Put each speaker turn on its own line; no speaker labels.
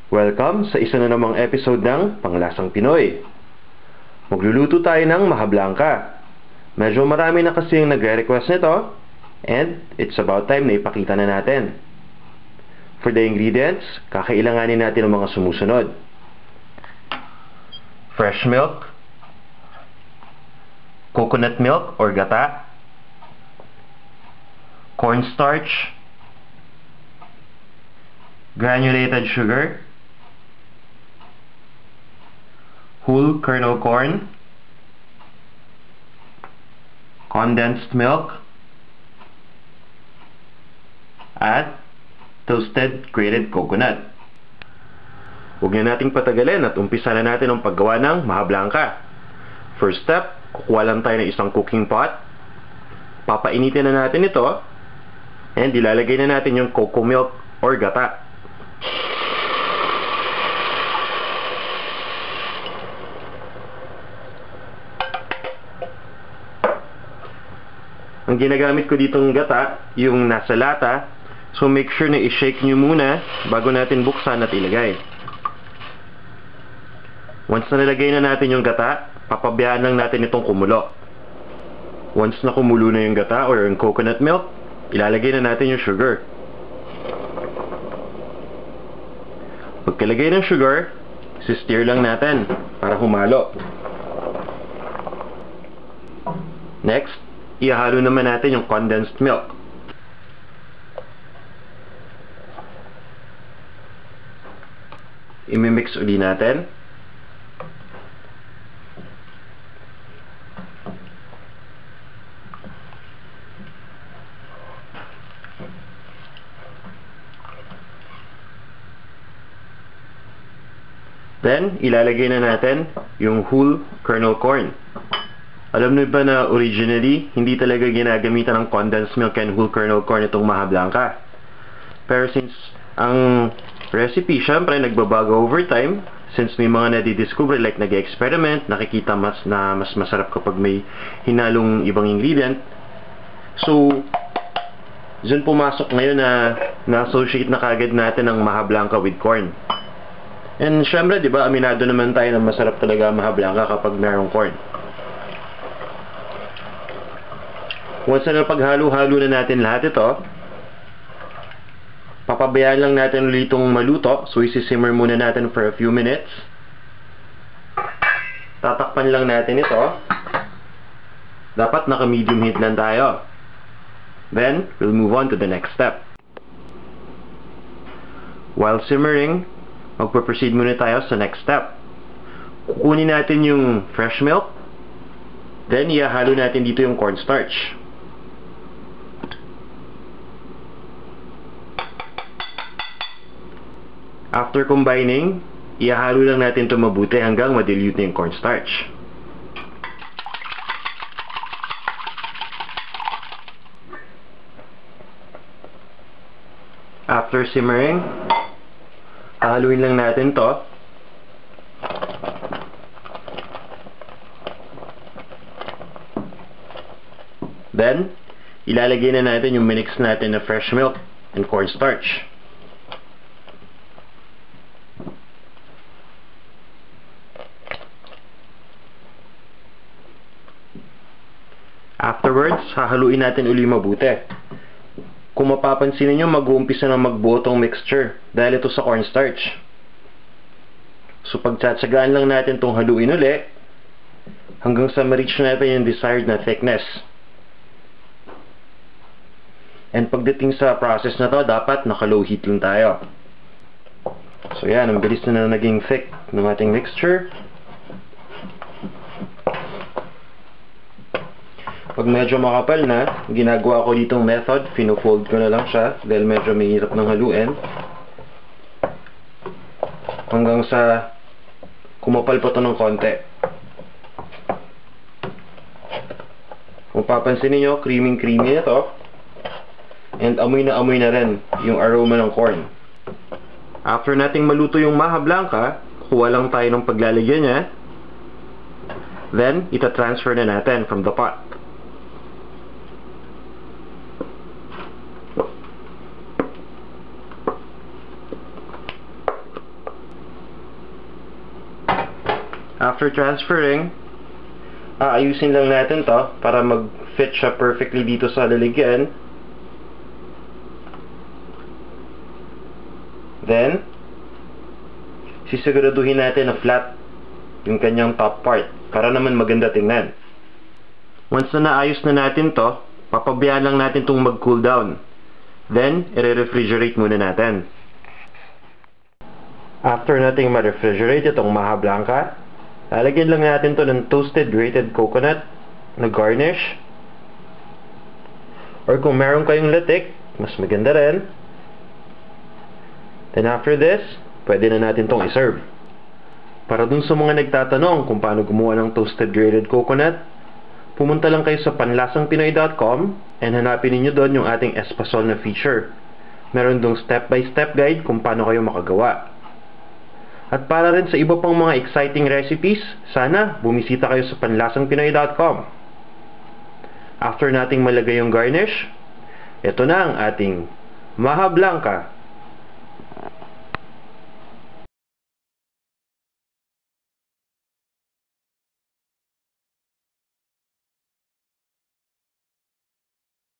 Welcome sa isa na namang episode ng Panglasang Pinoy. Magluluto tayo ng maha blanca. Medyo marami na kasi yung nagre-request nito and it's about time na ipakita na natin. For the ingredients, kakailanganin natin ang mga sumusunod. Fresh milk, coconut milk or gata, cornstarch, granulated sugar, whole kernel corn, condensed milk, at toasted grated coconut. Huwag na nating patagalin at umpisa na natin ang paggawa ng maha blanca. First step, kukuha lang tayo ng isang cooking pot. Papainitin na natin ito and ilalagay na natin yung cocoa milk or gata. Ang ginagamit ko ditong gata, yung nasa lata, so make sure na i-shake nyo muna bago natin buksan at ilagay. Once na nilagay na natin yung gata, papabayaan lang natin itong kumulo. Once na kumulo na yung gata or yung coconut milk, ilalagay na natin yung sugar. Pagkalagay ng sugar, stir lang natin para humalo. Next, ihalo naman natin yung condensed milk. Imimix uli natin. Then, ilalagay na natin yung whole kernel corn. Alam niyo ba na originally, hindi talaga ginagamitan ng condensed milk and whole kernel corn itong maha blanca. Pero since ang recipe, syempre, nagbabago over time, since may mga nadidiscover, like nag-experiment, nakikita mas masarap kapag may hinalong ibang ingredient. So, dyan pumasok ngayon na na-associate na kagad natin ang maha blanca with corn. And syempre, di ba, aminado naman tayo na masarap talaga maha blanca kapag mayroong corn. Once na paghalo-halo na natin lahat ito, papabayaan lang natin ulit itong maluto. So, isi-simmer muna natin for a few minutes. Tatakpan lang natin ito. Dapat naka-medium heat lang tayo. Then, we'll move on to the next step. While simmering, magpo-proceed muna tayo sa next step. Kukunin natin yung fresh milk. Then, ihahalo natin dito yung cornstarch. After combining, ihahalo lang natin ito mabuti hanggang ma-dilute na yung cornstarch. After simmering, haluin lang natin to. Then, ilalagay na natin yung minix natin na fresh milk and cornstarch. Afterwards, hahaluin natin uli mabuti. Kung mapapansin niyo, mag-uumpisa na magbuo tong mixture dahil ito sa cornstarch. So, pagtsatsagaan lang natin itong haluin uli hanggang sa ma-reach natin yung desired na thickness. And pagdating sa process na to, dapat naka-low heat lang tayo. So, yan. Ang bilis na naging thick ng ating mixture. Pag medyo makapal na, ginagawa ko ditong method, fino-fold ko na lang siya dahil medyo mahirap ng haluin. Hanggang sa kumapal pa ito ng konti. Kung papansin niyo, creamy-creamy na ito. And amoy na rin yung aroma ng corn. After nating maluto yung maha blanca, kuha lang tayo ng paglalagyan niya. Then, ita-transfer na natin from the pot. After transferring, aayusin lang natin to para mag-fit siya perfectly dito sa lalagyan. Then, sisiguraduhin natin na flat yung kanyang top part para naman maganda tingnan. Once na naayos na natin to, papabayaan lang natin itong mag-cool down. Then, i-refrigerate muna natin. After nating ma-refrigerate itong Maha Blanca, lalagyan lang natin to ng toasted grated coconut na garnish. Or kung meron kayong latik, mas maganda rin. Then after this, pwede na natin tong iserve. Para dun sa mga nagtatanong kung paano gumawa ng toasted grated coconut, pumunta lang kayo sa panlasangpinoy.com and hanapin niyo doon yung ating Espasol na feature. Meron dong step-by-step guide kung paano kayo makagawa. At para rin sa iba pang mga exciting recipes, sana bumisita kayo sa panlasangpinoy.com. After nating malagay yung garnish, ito na ang ating Maha Blanca